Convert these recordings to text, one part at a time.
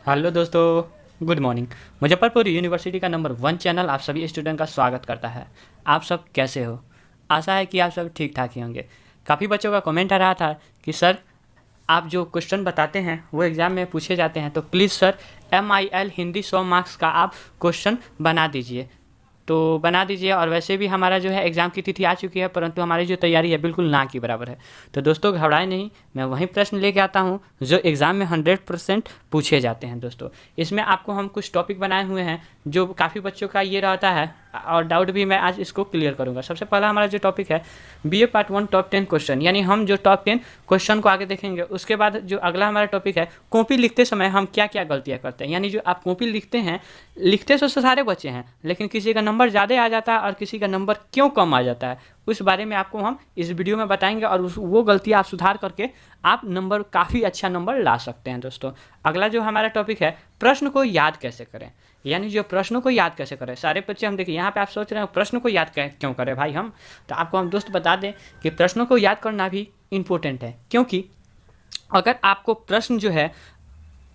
Hello दोस्तों, good morning. Muzaffarpur university का number 1 channel आप सभी स्टूडेंट का स्वागत करता है। आप सब कैसे हो? आशा है कि आप सब ठीक ठाक ही होंगे। काफ़ी बच्चों का कमेंट आ रहा था कि सर, आप जो क्वेश्चन बताते हैं वो एग्ज़ाम में पूछे जाते हैं, तो please sir MIL Hindi 100 marks का आप क्वेश्चन बना दीजिए। तो बना दीजिए। और वैसे भी हमारा जो है एग्ज़ाम की तिथि आ चुकी है, परंतु हमारी जो तैयारी है बिल्कुल ना के बराबर है। तो दोस्तों घबराएं नहीं, मैं वही प्रश्न लेके आता हूँ जो एग्ज़ाम में 100% पूछे जाते हैं। दोस्तों इसमें आपको हम कुछ टॉपिक बनाए हुए हैं जो काफ़ी बच्चों का ये रहता है और डाउट भी मैं आज इसको क्लियर करूँगा। सबसे पहला हमारा जो टॉपिक है BA पार्ट 1 टॉप 10 क्वेश्चन, यानी हम जो टॉप 10 क्वेश्चन को आगे देखेंगे। उसके बाद जो अगला हमारा टॉपिक है, कॉपी लिखते समय हम क्या क्या गलतियाँ करते हैं। यानी जो आप कॉपी लिखते हैं, लिखते तो सारे बच्चे हैं, लेकिन किसी का नंबर ज़्यादा आ जाता है और किसी का नंबर क्यों कम आ जाता है, उस बारे में आपको हम इस वीडियो में बताएंगे। और वो गलतियाँ आप सुधार करके आप नंबर काफ़ी अच्छा नंबर ला सकते हैं। दोस्तों अगला जो हमारा टॉपिक है, प्रश्न को याद कैसे करें। यानी जो प्रश्नों को याद कैसे करें। सारे बच्चे हम देखिए यहाँ पे आप सोच रहे हैं प्रश्न को याद क्यों करें भाई हम, तो आपको हम दोस्त बता दें कि प्रश्नों को याद करना भी इम्पोर्टेंट है। क्योंकि अगर आपको प्रश्न जो है,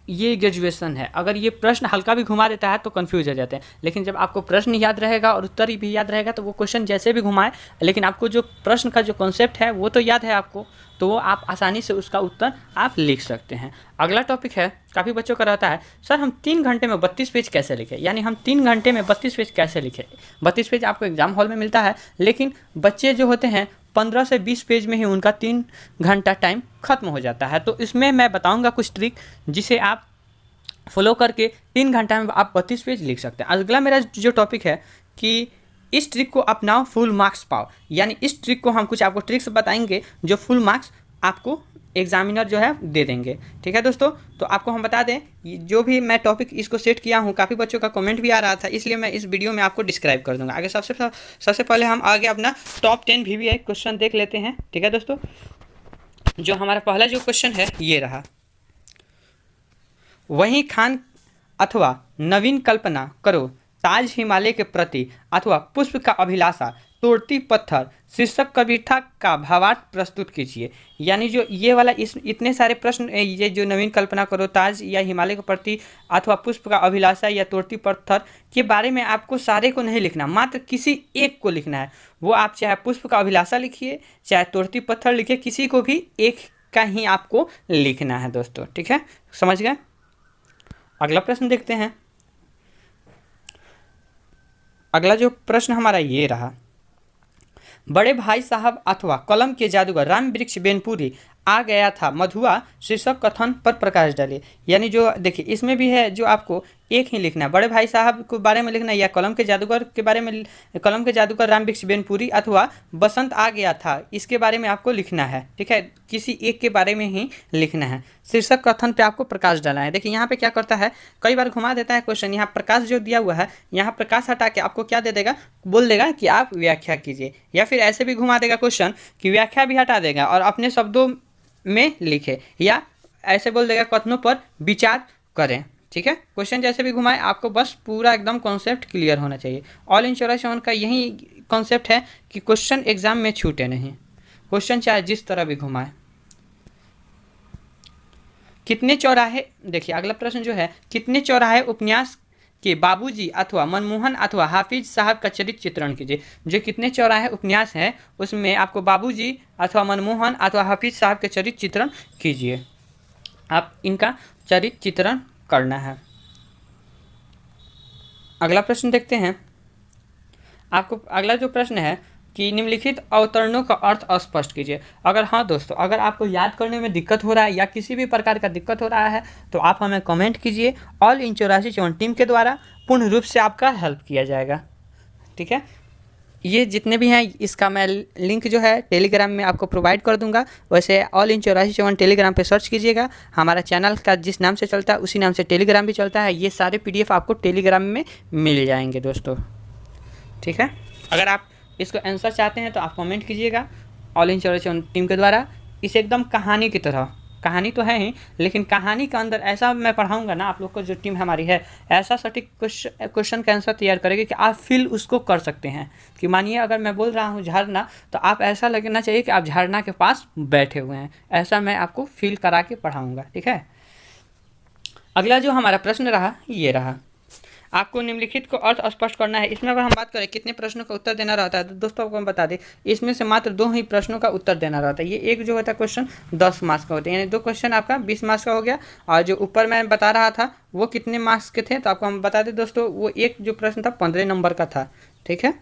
ये ग्रेजुएशन है, अगर ये प्रश्न हल्का भी घुमा देता है तो कंफ्यूज हो जाते हैं। लेकिन जब आपको प्रश्न याद रहेगा और उत्तर भी याद रहेगा तो वो क्वेश्चन जैसे भी घुमाए, लेकिन आपको जो प्रश्न का जो कॉन्सेप्ट है वो तो याद है आपको, तो वो आप आसानी से उसका उत्तर आप लिख सकते हैं। अगला टॉपिक है, काफ़ी बच्चों का रहता है सर हम 3 घंटे में 32 पेज कैसे लिखें। यानी हम 3 घंटे में 32 पेज कैसे लिखें। 32 पेज आपको एग्जाम हॉल में मिलता है, लेकिन बच्चे जो होते हैं 15 से 20 पेज में ही उनका 3 घंटा टाइम खत्म हो जाता है। तो इसमें मैं बताऊंगा कुछ ट्रिक जिसे आप फॉलो करके 3 घंटा में आप 32 पेज लिख सकते हैं। अगला मेरा जो टॉपिक है कि इस ट्रिक को अपनाओ, फुल मार्क्स पाओ। यानी इस ट्रिक को हम कुछ आपको ट्रिक्स बताएंगे जो फुल मार्क्स आपको एग्जामिनर जो है दे देंगे। ठीक है दोस्तों, तो आपको हम बता दें जो भी मैं टॉपिक इसको सेट किया हूँ, काफ़ी बच्चों का कमेंट भी आ रहा था, इसलिए मैं इस वीडियो में आपको डिस्क्राइब कर दूंगा। आगे सबसे पहले हम आगे अपना टॉप 10 VBA क्वेश्चन देख लेते हैं। ठीक है दोस्तों, जो हमारा पहला जो क्वेश्चन है ये रहा, वहीं खान अथवा नवीन कल्पना करो, ताज हिमालय के प्रति अथवा पुष्प का अभिलाषा, तोड़ती पत्थर शीर्षक कविता का भावार्थ प्रस्तुत कीजिए। यानी जो ये वाला इतने सारे प्रश्न, ये जो नवीन कल्पना करो, ताज या हिमालय के प्रति अथवा पुष्प का अभिलाषा या तोड़ती पत्थर के बारे में आपको सारे को नहीं लिखना, मात्र किसी एक को लिखना है। वो आप चाहे पुष्प का अभिलाषा लिखिए, चाहे तोड़ती पत्थर लिखिए, किसी को भी एक का ही आपको लिखना है दोस्तों। ठीक है, समझ गए। अगला प्रश्न देखते हैं। अगला जो प्रश्न हमारा ये रहा, बड़े भाई साहब अथवा कलम के जादूगर राम वृक्ष बेनपुरी आ गया था मधुआ शीर्षक कथन पर प्रकाश डालिए। यानी जो देखिए इसमें भी है जो आपको एक ही लिखना है, बड़े भाई साहब के बारे में लिखना है या कलम के जादूगर के बारे में, कलम के जादूगर राम वृक्ष बेनपुरी अथवा बसंत आ गया था, इसके बारे में आपको लिखना है। ठीक है, किसी एक के बारे में ही लिखना है। शीर्षक कथन पे आपको प्रकाश डालना है। देखिए यहाँ पे क्या करता है, कई बार घुमा देता है क्वेश्चन। यहाँ प्रकाश जो दिया हुआ है, यहाँ प्रकाश हटा के आपको क्या दे देगा, बोल देगा कि आप व्याख्या कीजिए, या फिर ऐसे भी घुमा देगा क्वेश्चन कि व्याख्या भी हटा देगा और अपने शब्दों में लिखे, या ऐसे बोल देगा कथनों पर विचार करें। ठीक है, क्वेश्चन जैसे भी घुमाए आपको बस पूरा एकदम कॉन्सेप्ट क्लियर होना चाहिए। ऑल इंश्योरेंस का यही कॉन्सेप्ट है कि क्वेश्चन एग्जाम में छूटे नहीं, क्वेश्चन चाहे जिस तरह भी घुमाए। कितने चौराहे, देखिए अगला प्रश्न जो है, कितने चौराहे उपन्यास कि बाबूजी अथवा मनमोहन अथवा हाफिज साहब का चरित्र चित्रण कीजिए। जो कितने चौराहे उपन्यास है उसमें आपको बाबूजी अथवा मनमोहन अथवा हाफिज साहब के चरित्र चित्रण कीजिए, आप इनका चरित्र चित्रण करना है। अगला प्रश्न देखते हैं। आपको अगला जो प्रश्न है कि निम्नलिखित अवतरणों का अर्थ स्पष्ट कीजिए। अगर हाँ दोस्तों, अगर आपको याद करने में दिक्कत हो रहा है या किसी भी प्रकार का दिक्कत हो रहा है तो आप हमें कमेंट कीजिए, ऑल इन 84 टीम के द्वारा पूर्ण रूप से आपका हेल्प किया जाएगा। ठीक है, ये जितने भी हैं इसका मैं लिंक जो है टेलीग्राम में आपको प्रोवाइड कर दूंगा। वैसे ऑल इन 84 टेलीग्राम पे सर्च कीजिएगा, हमारा चैनल का जिस नाम से चलता है उसी नाम से टेलीग्राम भी चलता है। ये सारे PDF आपको टेलीग्राम में मिल जाएंगे दोस्तों। ठीक है, अगर आप इसको आंसर चाहते हैं तो आप कमेंट कीजिएगा ऑल इन 84 टीम के द्वारा। इसे एकदम कहानी की तरह, कहानी तो है ही लेकिन कहानी के अंदर ऐसा मैं पढ़ाऊंगा ना, आप लोग को जो टीम हमारी है ऐसा सटीक क्वेश्चन का आंसर तैयार करेगी कि आप फील उसको कर सकते हैं। कि मानिए अगर मैं बोल रहा हूँ झरना, तो आप ऐसा लगना चाहिए कि आप झरना के पास बैठे हुए हैं, ऐसा मैं आपको फील करा के पढ़ाऊँगा। ठीक है, अगला जो हमारा प्रश्न रहा ये रहा, आपको निम्नलिखित को अर्थ स्पष्ट करना है। इसमें अगर हम बात करें कितने प्रश्नों का उत्तर देना रहता है तो दोस्तों आपको हम बता दें, इसमें से मात्र 2 ही प्रश्नों का उत्तर देना रहता है। ये एक जो होता है क्वेश्चन 10 मार्क्स का होता है, यानी 2 क्वेश्चन आपका 20 मार्क्स का हो गया। और जो ऊपर मैं बता रहा था वो कितने मार्क्स के थे तो आपको हम बता दें दोस्तों, वो एक जो प्रश्न था 15 नंबर का था। ठीक है,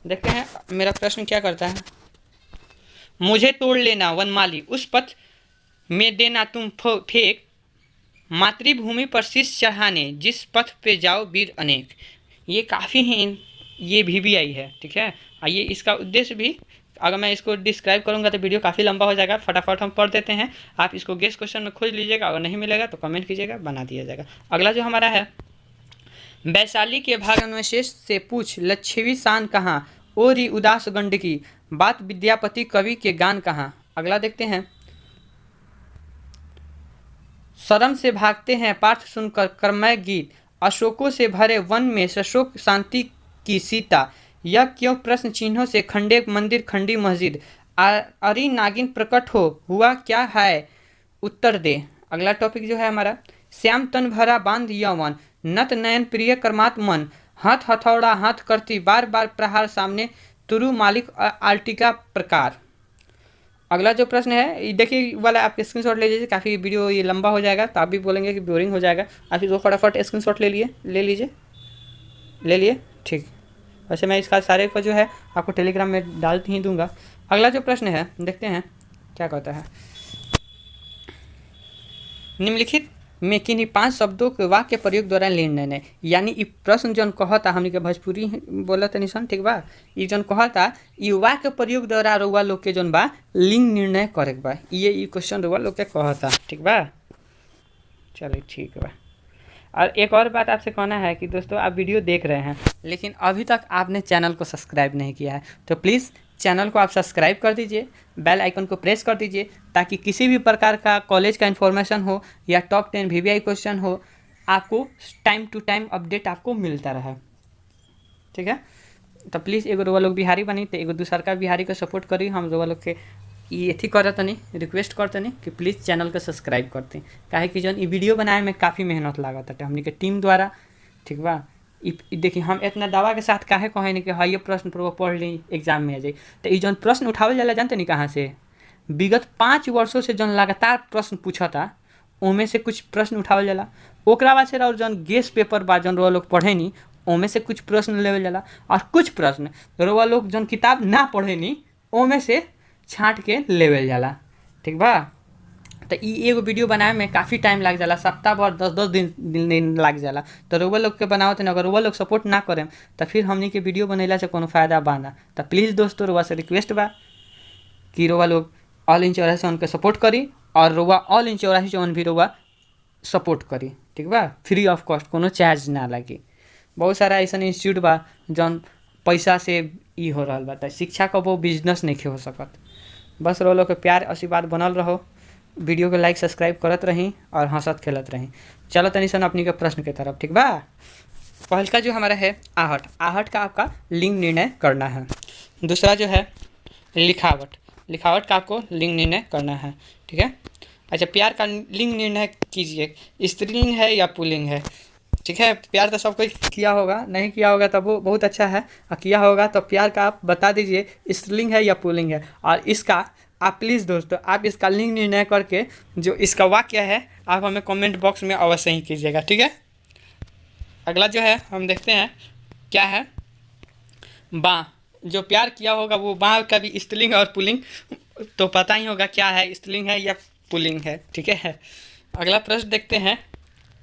देखते हैं मेरा प्रश्न क्या करता है। मुझे तोड़ लेना वनमाली, उस पथ में देना तुम फेंक, मातृभूमि पर शीश चढ़ाने, जिस पथ पे जाओ वीर अनेक। ये काफ़ी ही ये भी आई है। ठीक है, आइए इसका उद्देश्य भी अगर मैं इसको डिस्क्राइब करूंगा तो वीडियो काफ़ी लंबा हो जाएगा। फटाफट हम पढ़ देते हैं, आप इसको गेस क्वेश्चन में खोज लीजिएगा, अगर नहीं मिलेगा तो कमेंट कीजिएगा, बना दिया जाएगा। अगला जो हमारा है, वैशाली के भाग्यान्वेष से पूछ, लच्छवी शान कहाँ, ओ री उदास गंडकी, बात विद्यापति कवि के गान कहाँ। अगला देखते हैं, शर्म से भागते हैं पार्थ सुनकर कर्मय गीत, अशोकों से भरे वन में सशोक शांति की सीता, यह क्यों प्रश्न चिन्हों से खंडे मंदिर खंडी मस्जिद, अरी नागिन प्रकट हो हुआ क्या है उत्तर दे। अगला टॉपिक जो है हमारा, श्याम तन भरा बांध यौवन, नत नयन प्रिय कर्मात मन, हाथ हथौड़ा हाथ करती बार बार प्रहार सामने, तुरु मालिक आर्टिका प्रकार। अगला जो प्रश्न है देखिए वाला, आप स्क्रीनशॉट ले लीजिए, काफ़ी वीडियो ये लंबा हो जाएगा तो आप भी बोलेंगे कि बोरिंग हो जाएगा, आप इसको फटाफट स्क्रीनशॉट ले लिए। ठीक, वैसे मैं इसका सारे को जो है आपको टेलीग्राम में डाल ही दूंगा। अगला जो प्रश्न है देखते हैं क्या कहता है, निम्नलिखित में किन्हीं 5 शब्दों के वाक्य प्रयोग द्वारा निर्णय, यानी इ प्रश्न जौन कहता हमने के भोजपुरी बोला था निशान। ठीक बा, ये जौन कहता इ वाक्य प्रयोग द्वारा रउआ लोग के जौन बा लिंग निर्णय करे के बा, ये क्वेश्चन रउआ लोग के कहता। ठीक बा, चलिए ठीक बा। और एक और बात आपसे कहना है कि दोस्तों आप वीडियो देख रहे हैं लेकिन अभी तक आपने चैनल को सब्सक्राइब नहीं किया है तो प्लीज़ चैनल को आप सब्सक्राइब कर दीजिए, बेल आइकन को प्रेस कर दीजिए, ताकि किसी भी प्रकार का कॉलेज का इन्फॉर्मेशन हो या टॉप 10 VVI क्वेश्चन हो, आपको टाइम टू टाइम अपडेट आपको मिलता रहे। ठीक है, तो प्लीज़ एगो रोवा लोग बिहारी बनी तो एगो दूसर का बिहारी को सपोर्ट करी। हम रोवा लोग के ये अथी करत नहीं, रिक्वेस्ट करते नहीं कि प्लीज़ चैनल को सब्सक्राइब करते, काहे कि जौन ये वीडियो बनाए में काफ़ी मेहनत लागत है हमने के टीम द्वारा। ठीक बा, देखिए हम इतना दावा के साथ काहे कहे नहीं कि हाँ ये प्रश्न पर पढ़ ली एग्जाम में आ जाए, तो ये जौन प्रश्न उठावल जाला जानते नहीं कहाँ से, विगत 5 वर्षों से जौन लगातार प्रश्न पूछा था उनमें से कुछ प्रश्न उठावल जाला, ओकरा बाद से और जौन गेस पेपर बा जौन रोवा लोग पढ़े नहीं उनमें से कुछ प्रश्न लेवल जाला, और कुछ प्रश्न रोवा लोग जौन किताब ना पढ़े नहीं उनमें से छाँट के लेवल जाला। ठीक बा, तो ये एगो वीडियो बनाए में काफ़ी टाइम लग जाला, सप्ताह भर 10-10 दिन लग जाला। तो रउआ लोग के बनावत है, अगर रउआ लोग सपोर्ट ना करें तो फिर हमनी के वीडियो बनेला से कोनो फायदा बा ना। तो प्लीज़ दोस्तों रउआ से रिक्वेस्ट बा कि रउआ लोग ऑल इन 84 उनके सपोर्ट करी, और रउआ ऑल इन 84 भी रउआ सपोर्ट करी। ठीक बा, फ्री ऑफ कॉस्ट, कोनो चार्ज ना लगी। बहुत सारा ऐसा इंस्टीट्यूट बा जौन पैसा से ई हो रहा बा, शिक्षा का वो बिजनेस नहीं हो सकत। बस रउआ लोग के प्यार आशीर्वाद बनल रहो, वीडियो को लाइक सब्सक्राइब करत रहीं और हंसत खेलत रहीं। चलो तनी सन अपनी के प्रश्न के तरफ। ठीक बा, पहल का जो हमारा है आहट का आपका लिंग निर्णय करना है। दूसरा जो है लिखावट का आपको लिंग निर्णय करना है। ठीक है, अच्छा प्यार का लिंग निर्णय कीजिए, स्त्रीलिंग है या पुल्लिंग है। ठीक है, प्यार तो सब कोई किया होगा, नहीं किया होगा तब वो बहुत अच्छा है, और किया होगा तो प्यार का आप बता दीजिए स्त्रीलिंग है या पुल्लिंग है। और इसका आप प्लीज़ दोस्तों आप इसका लिंग निर्णय करके जो इसका वाक्य है आप हमें कमेंट बॉक्स में अवश्य ही कीजिएगा। ठीक है, अगला जो है हम देखते हैं क्या है, बाँ, जो प्यार किया होगा वो बाँ का भी स्त्रीलिंग और पुल्लिंग तो पता ही होगा क्या है, स्त्रीलिंग है या पुल्लिंग है। ठीक है, अगला प्रश्न देखते हैं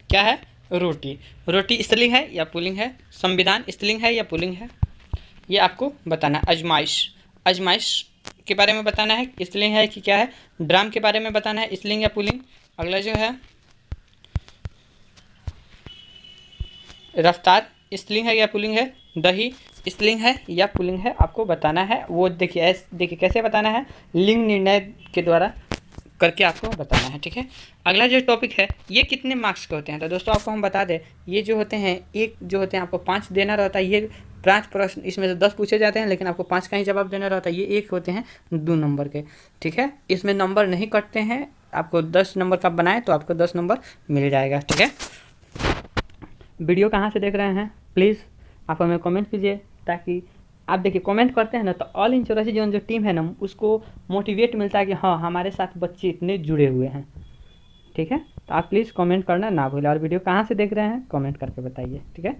क्या है, रोटी स्त्रीलिंग है या पुल्लिंग है। संविधान स्त्रीलिंग है या पुल्लिंग है, ये आपको बताना। आजमाइश के बारे में बताना है स्त्रीलिंग है कि क्या है। ड्राम के बारे में बताना है स्त्रीलिंग या पुल्लिंग। अगला जो है रफ्तार स्त्रीलिंग है या पुल्लिंग है। दही स्त्रीलिंग है या पुल्लिंग है, आपको बताना है। वो देखिए कैसे बताना है, लिंग निर्णय के द्वारा करके आपको बताना है। ठीक है, अगला जो टॉपिक है ये कितने मार्क्स के होते हैं, तो दोस्तों आपको हम बता दें ये जो होते हैं एक जो होते हैं आपको 5 देना रहता है। ये 5 प्रश्न इसमें से 10 पूछे जाते हैं लेकिन आपको 5 का ही जवाब देना रहता है। ये एक होते हैं 2 नंबर के। ठीक है, इसमें नंबर नहीं कटते हैं, आपको 10 नंबर का बनाए तो आपको 10 नंबर मिल जाएगा। ठीक है, वीडियो कहाँ से देख रहे हैं प्लीज़ आप हमें कमेंट कीजिए, ताकि आप देखिए कमेंट करते हैं ना तो ऑल इन चौरासी जो टीम है ना उसको मोटिवेट मिलता है कि हाँ हमारे साथ बच्चे इतने जुड़े हुए हैं। ठीक है, तो आप प्लीज़ कमेंट करना ना भूलें, और वीडियो कहाँ से देख रहे हैं कमेंट करके बताइए। ठीक है,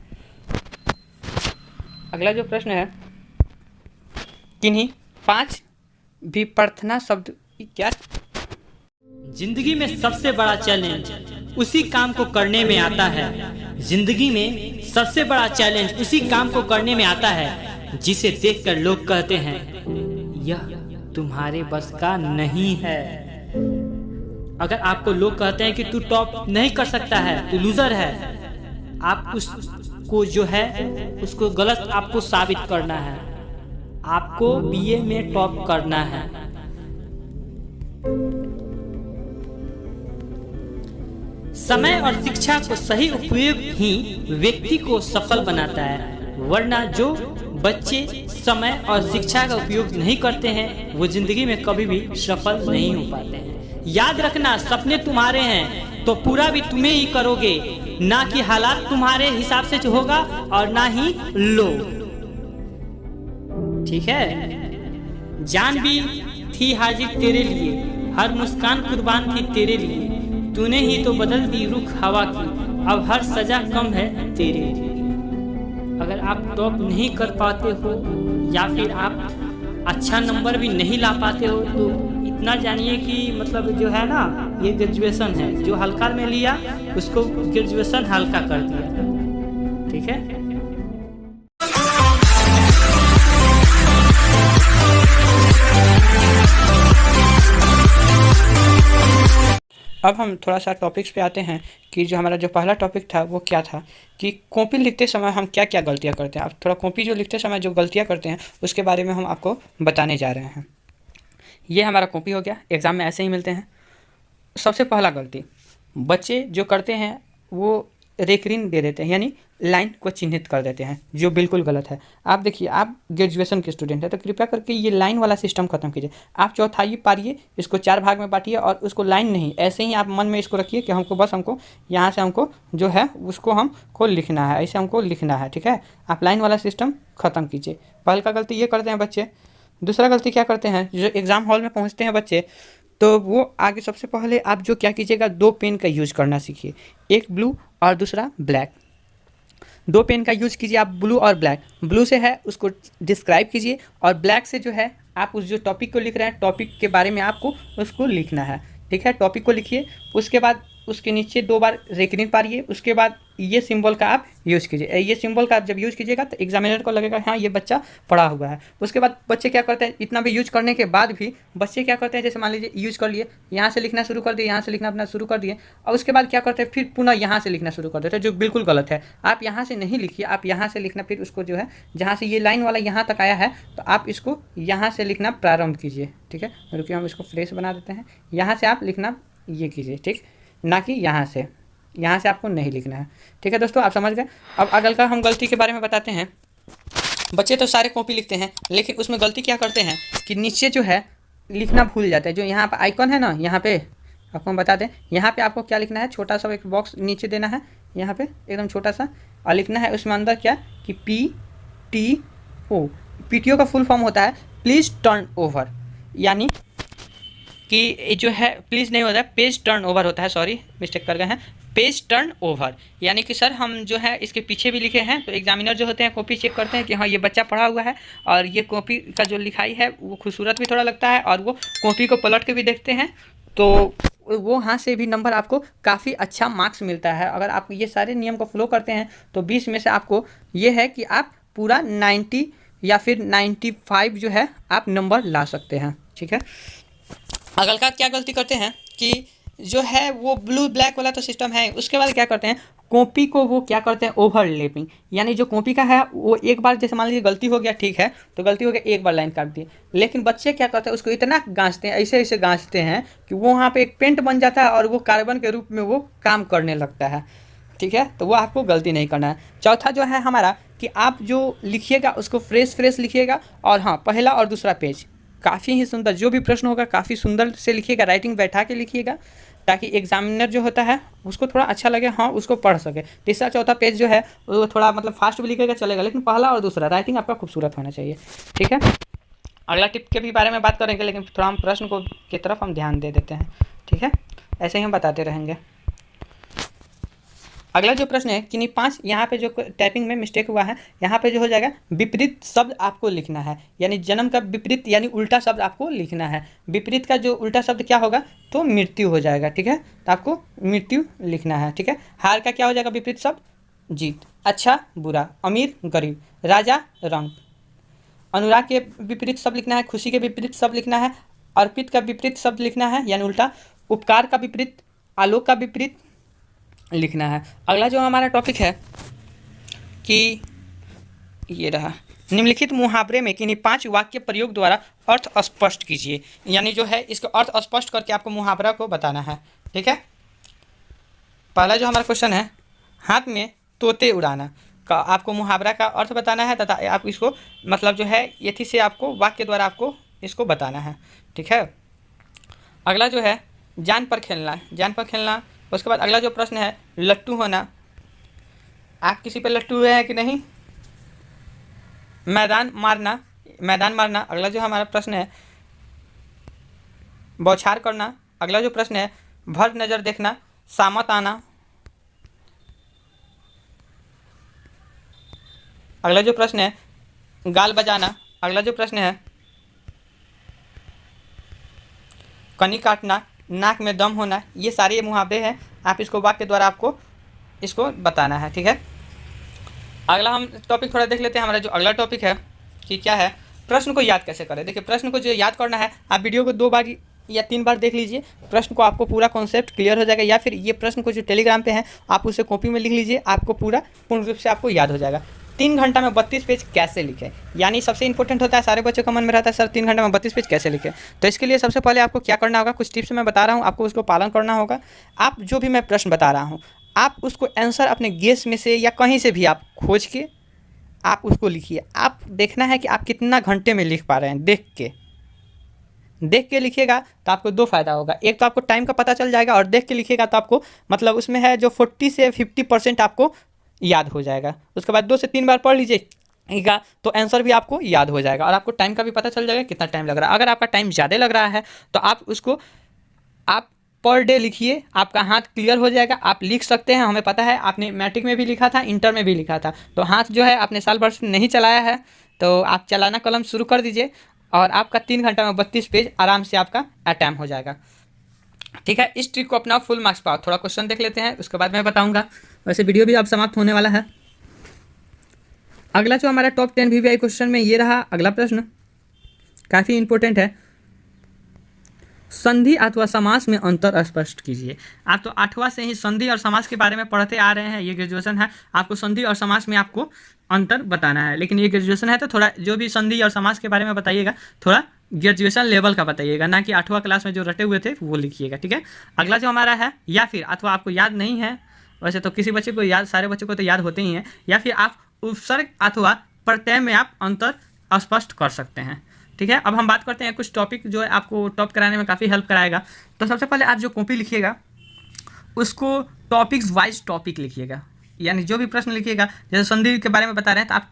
अगला जो प्रश्न है, किन्हीं 5 भी प्रार्थना शब्द क्या? जिंदगी में सबसे बड़ा चैलेंज उसी काम को करने में आता है। जिंदगी में सबसे बड़ा चैलेंज उसी काम को करने में आता है जिसे देखकर लोग कहते हैं यह तुम्हारे बस का नहीं है। अगर आपको लोग कहते हैं कि तू टॉप नहीं कर सकता है, तू लूजर है, आप उसको जो है उसको गलत आपको साबित करना है। आपको बीए में टॉप करना है। समय और शिक्षा को सही उपयोग ही व्यक्ति को सफल बनाता है, वरना जो बच्चे समय और शिक्षा का उपयोग नहीं करते हैं वो जिंदगी में कभी भी सफल नहीं हो पाते हैं। याद रखना, सपने तुम्हारे हैं तो पूरा भी तुम्हें ही करोगे, ना कि हालात तुम्हारे हिसाब से जो होगा और ना ही लोग। ठीक है, जान भी थी हाजिर तेरे लिए, हर मुस्कान कुर्बान थी तेरे लिए, तूने ही तो बदल दी रुख हवा की, अब हर सजा कम है तेरे लिए। अगर आप टॉप नहीं कर पाते हो या फिर आप अच्छा नंबर भी नहीं ला पाते हो तो इतना जानिए कि मतलब जो है ना ये ग्रेजुएशन है, जो हल्का में लिया उसको ग्रेजुएशन हल्का कर दिया। ठीक है, अब हम थोड़ा सा टॉपिक्स पे आते हैं कि जो हमारा जो पहला टॉपिक था वो क्या था कि कॉपी लिखते समय हम क्या क्या गलतियां करते हैं। अब थोड़ा कॉपी जो लिखते समय जो गलतियां करते हैं उसके बारे में हम आपको बताने जा रहे हैं। ये हमारा कॉपी हो गया, एग्ज़ाम में ऐसे ही मिलते हैं। सबसे पहला गलती बच्चे जो करते हैं वो रेकरिंग दे देते हैं, यानी लाइन को चिन्हित कर देते हैं, जो बिल्कुल गलत है। आप देखिए, आप ग्रेजुएशन के स्टूडेंट हैं तो कृपया करके ये लाइन वाला सिस्टम खत्म कीजिए। आप चौथाई पारिए, इसको 4 भाग में बांटिए और उसको लाइन नहीं, ऐसे ही आप मन में इसको रखिए कि हमको यहाँ से हमको जो है उसको हमको लिखना है, ऐसे हमको लिखना है। ठीक है, आप लाइन वाला सिस्टम ख़त्म कीजिए। पहला गलती ये करते हैं बच्चे। दूसरा गलती क्या करते हैं, जो एग्ज़ाम हॉल में पहुँचते हैं बच्चे तो वो आगे सबसे पहले आप जो क्या कीजिएगा, 2 पेन का यूज़ करना सीखिए, एक ब्लू और दूसरा ब्लैक। 2 पेन का यूज़ कीजिए आप, ब्लू और ब्लैक। ब्लू से है उसको डिस्क्राइब कीजिए और ब्लैक से जो है आप उस जो टॉपिक को लिख रहे हैं टॉपिक के बारे में आपको उसको लिखना है। ठीक है, टॉपिक को लिखिए, उसके बाद उसके नीचे 2 बार रेकरिंग पारिए, उसके बाद ये सिंबल का आप यूज़ कीजिए। ये सिंबल का आप जब यूज़ कीजिएगा तो एग्जामिनर को लगेगा हाँ ये बच्चा पढ़ा हुआ है। उसके बाद बच्चे क्या करते हैं, इतना भी यूज करने के बाद भी बच्चे क्या करते हैं, जैसे मान लीजिए यूज़ कर लिए, यहाँ से लिखना शुरू कर दिए, यहाँ से लिखना अपना शुरू कर दिए, और उसके बाद क्या करते हैं फिर पुनः यहाँ से लिखना शुरू कर देते हैं, जो बिल्कुल गलत है। आप यहाँ से नहीं लिखिए, आप यहाँ से लिखना, फिर उसको जो है जहाँ से ये लाइन वाला यहाँ तक आया है तो आप इसको यहाँ से लिखना प्रारंभ कीजिए। ठीक है, रुकिए हम इसको फ्रेश बना देते हैं। यहाँ से आप लिखना ये कीजिए, ठीक, ना कि यहाँ से आपको नहीं लिखना है। ठीक है दोस्तों, आप समझ गए। अब अगल का हम गलती के बारे में बताते हैं। बच्चे तो सारे कॉपी लिखते हैं लेकिन उसमें गलती क्या करते हैं कि नीचे जो है लिखना भूल जाते हैं। जो यहाँ पर आइकॉन है ना, यहाँ पे आपको हम बता दें, यहाँ पे आपको क्या लिखना है, छोटा सा एक बॉक्स नीचे देना है, यहाँ पे एकदम छोटा सा, और लिखना है उसमें अंदर क्या कि PTO। PTO का फुल फॉर्म होता है प्लीज़ टर्न ओवर, यानी कि जो है प्लीज़ नहीं होता है, पेज टर्न ओवर होता है, सॉरी मिस्टेक कर गए हैं, पेज टर्न ओवर। यानी कि सर हम जो है इसके पीछे भी लिखे हैं तो एग्जामिनर जो होते हैं कॉपी चेक करते हैं कि हाँ ये बच्चा पढ़ा हुआ है और ये कॉपी का जो लिखाई है वो खूबसूरत भी थोड़ा लगता है, और वो कॉपी को पलट के भी देखते हैं तो वो यहाँ से भी नंबर आपको काफ़ी अच्छा मार्क्स मिलता है। अगर आप ये सारे नियम को फॉलो करते हैं तो 20 में से आपको ये है कि आप पूरा 90 या फिर 95 जो है आप नंबर ला सकते हैं। ठीक है, अगल का क्या गलती करते हैं कि जो है वो ब्लू ब्लैक वाला तो सिस्टम है, उसके बाद क्या करते हैं कॉपी को वो क्या करते हैं ओवरलैपिंग, यानी जो कॉपी का है वो एक बार जैसे मान लीजिए गलती हो गया, ठीक है तो गलती हो गया, एक बार लाइन काट दी, लेकिन बच्चे क्या करते हैं उसको इतना गाँचते हैं, ऐसे ऐसे गाँचते हैं कि वो वहाँ पे एक पेंट बन जाता है और वो कार्बन के रूप में वो काम करने लगता है। ठीक है, तो वो आपको गलती नहीं करना है। चौथा जो है हमारा कि आप जो लिखिएगा उसको फ्रेश लिखिएगा, और हाँ पहला और दूसरा पेज काफ़ी ही सुंदर, जो भी प्रश्न होगा काफ़ी सुंदर से लिखिएगा, राइटिंग बैठा के लिखिएगा, ताकि एग्जामिनर जो होता है उसको थोड़ा अच्छा लगे, हाँ उसको पढ़ सके। तीसरा चौथा पेज जो है वो थोड़ा मतलब फास्ट भी लिखेगा चलेगा, लेकिन पहला और दूसरा राइटिंग आपका खूबसूरत होना चाहिए, ठीक है। अगला टिप के भी बारे में बात करेंगे, लेकिन थोड़ा हम प्रश्न को की तरफ हम ध्यान दे देते हैं, ठीक है, ऐसे ही हम बताते रहेंगे। अगला जो प्रश्न है किन्हीं 5, यहाँ पे जो टाइपिंग में मिस्टेक हुआ है, यहाँ पे जो हो जाएगा विपरीत शब्द आपको लिखना है, यानी जन्म का विपरीत यानी उल्टा शब्द आपको लिखना है। विपरीत का जो उल्टा शब्द क्या होगा, तो मृत्यु हो जाएगा, ठीक है, तो आपको मृत्यु लिखना है, ठीक है। हार का क्या हो जाएगा विपरीत शब्द, जीत। अच्छा बुरा, अमीर गरीब, राजा रंग। अनुराग के विपरीत शब्द लिखना है, खुशी के विपरीत शब्द लिखना है, अर्पित का विपरीत शब्द लिखना है यानी उल्टा, उपकार का विपरीत, आलोक का विपरीत लिखना है। अगला जो हमारा टॉपिक है कि ये रहा, निम्नलिखित मुहावरे में किन्हीं 5 वाक्य प्रयोग द्वारा अर्थ स्पष्ट कीजिए, यानी जो है इसको अर्थ स्पष्ट करके आपको मुहावरा को बताना है, ठीक है। पहला जो हमारा क्वेश्चन है, हाथ में तोते उड़ाना का आपको मुहावरा का अर्थ बताना है तथा आप इसको मतलब जो है यथी से आपको वाक्य द्वारा आपको इसको बताना है, ठीक है। अगला जो है जान पर खेलना, जान पर खेलना। उसके बाद अगला जो प्रश्न है लट्टू होना, आप किसी पे लट्टू हुए हैं कि नहीं। मैदान मारना, मैदान मारना। अगला जो हमारा प्रश्न है बौछार करना। अगला जो प्रश्न है भर नज़र देखना, सामत आना। अगला जो प्रश्न है गाल बजाना। अगला जो प्रश्न है कनी काटना, नाक में दम होना। ये सारे ये मुहावरे हैं, आप इसको वाक्य द्वारा आपको इसको बताना है, ठीक है। अगला हम टॉपिक थोड़ा देख लेते हैं। हमारा जो अगला टॉपिक है कि क्या है, प्रश्न को याद कैसे करें। देखिए प्रश्न को जो याद करना है, आप वीडियो को 2 बार या 3 बार देख लीजिए, प्रश्न को आपको पूरा कॉन्सेप्ट क्लियर हो जाएगा, या फिर ये प्रश्न को जो टेलीग्राम पे है आप उसे कॉपी में लिख लीजिए, आपको पूरा पूर्ण रूप से आपको याद हो जाएगा। 3 घंटा में 32 पेज कैसे लिखें, यानी सबसे इंपॉर्टेंट होता है, सारे बच्चों का मन में रहता है सर 3 घंटे में 32 पेज कैसे लिखें। तो इसके लिए सबसे पहले आपको क्या करना होगा, कुछ टिप्स मैं बता रहा हूँ, आपको उसको पालन करना होगा। आप जो भी मैं प्रश्न बता रहा हूँ आप उसको आंसर अपने गेस में से या कहीं से भी आप खोज के आप उसको लिखिए। आप देखना है कि आप कितना घंटे में लिख पा रहे हैं, देख के लिखिएगा तो आपको 2 फायदा होगा। एक तो आपको टाइम का पता चल जाएगा, और देख के लिखिएगा तो आपको मतलब उसमें है जो 40 से 50% आपको याद हो जाएगा। उसके बाद 2 से 3 बार पढ़ लीजिएगा तो आंसर भी आपको याद हो जाएगा, और आपको टाइम का भी पता चल जाएगा कितना टाइम लग रहा है। अगर आपका टाइम ज़्यादा लग रहा है तो आप उसको आप पर डे लिखिए, आपका हाथ क्लियर हो जाएगा, आप लिख सकते हैं। हमें पता है आपने मैट्रिक में भी लिखा था, इंटर में भी लिखा था, तो हाथ जो है आपने साल भर से नहीं चलाया है तो आप चलाना कलम शुरू कर दीजिए, और आपका 3 घंटा में 32 पेज आराम से आपका अटैम्प्ट हो जाएगा, ठीक है। इस ट्रिक को अपना फुल मार्क्स पाओ। थोड़ा क्वेश्चन देख लेते हैं, उसके बाद मैं बताऊंगा। वैसे वीडियो भी अब समाप्त होने वाला है। अगला जो हमारा टॉप 10 VVI क्वेश्चन में ये रहा अगला प्रश्न, काफ़ी इंपॉर्टेंट है। संधि अथवा समास में अंतर स्पष्ट कीजिए। आप तो 8वां से ही संधि और समास के बारे में पढ़ते आ रहे हैं, ये ग्रेजुएशन है, आपको संधि और समास में आपको अंतर बताना है। लेकिन ये ग्रेजुएशन है तो थोड़ा जो भी संधि और समास के बारे में बताइएगा थोड़ा ग्रेजुएशन लेवल का बताइएगा, ना कि 8वां क्लास में जो रटे हुए थे वो लिखिएगा, ठीक है। अगला जो हमारा है या फिर अथवा आपको याद नहीं है, वैसे तो किसी बच्चे को याद, सारे बच्चों को तो याद होते ही हैं, या फिर आप उपसर्ग अथवा प्रत्यय में आप अंतर स्पष्ट कर सकते हैं, ठीक है। अब हम बात करते हैं कुछ टॉपिक जो है आपको टॉप कराने में काफ़ी हेल्प कराएगा। तो सबसे पहले आप जो कॉपी लिखिएगा उसको टॉपिक्स वाइज टॉपिक लिखिएगा, यानी जो भी प्रश्न लिखिएगा, जैसे संधि के बारे में बता रहे हैं तो आप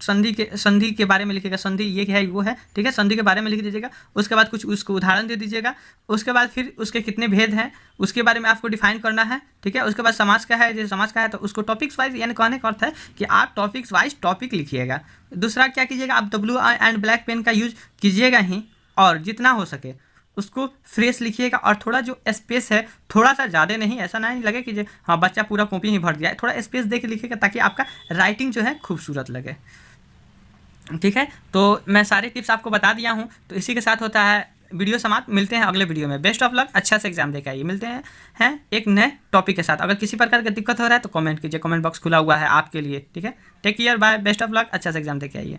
संधि के बारे में लिखिएगा, संधि ये है वो है, ठीक है, संधि के बारे में लिख दीजिएगा। उसके बाद कुछ उसको उदाहरण दे दीजिएगा, उसके बाद फिर उसके कितने भेद हैं उसके बारे में आपको डिफाइन करना है, ठीक है। उसके बाद समाज का है, जैसे समाज का है तो उसको टॉपिक्स वाइज, यानी कहने का अर्थ है कि आप टॉपिक्स वाइज टॉपिक लिखिएगा। दूसरा क्या कीजिएगा, आप WR&ब्लैक पेन का यूज कीजिएगा ही, और जितना हो सके उसको फ्रेश लिखिएगा, और थोड़ा जो स्पेस है थोड़ा सा ज़्यादा नहीं, ऐसा नहीं लगे कि हाँ बच्चा पूरा कॉपी ही भर दिया है, थोड़ा स्पेस दे के लिखिएगा ताकि आपका राइटिंग जो है खूबसूरत लगे, ठीक है। तो मैं सारे टिप्स आपको बता दिया हूँ, तो इसी के साथ होता है वीडियो समाप्त। मिलते हैं अगले वीडियो में। बेस्ट ऑफ लक, अच्छा से एग्जाम देकर आइए। मिलते हैं एक नए टॉपिक के साथ। अगर किसी प्रकार की दिक्कत हो रहा है तो कमेंट कीजिए, कमेंट बॉक्स खुला हुआ है आपके लिए, ठीक है। Take care, bye, best of luck, अच्छा से एग्जाम देकर आइए।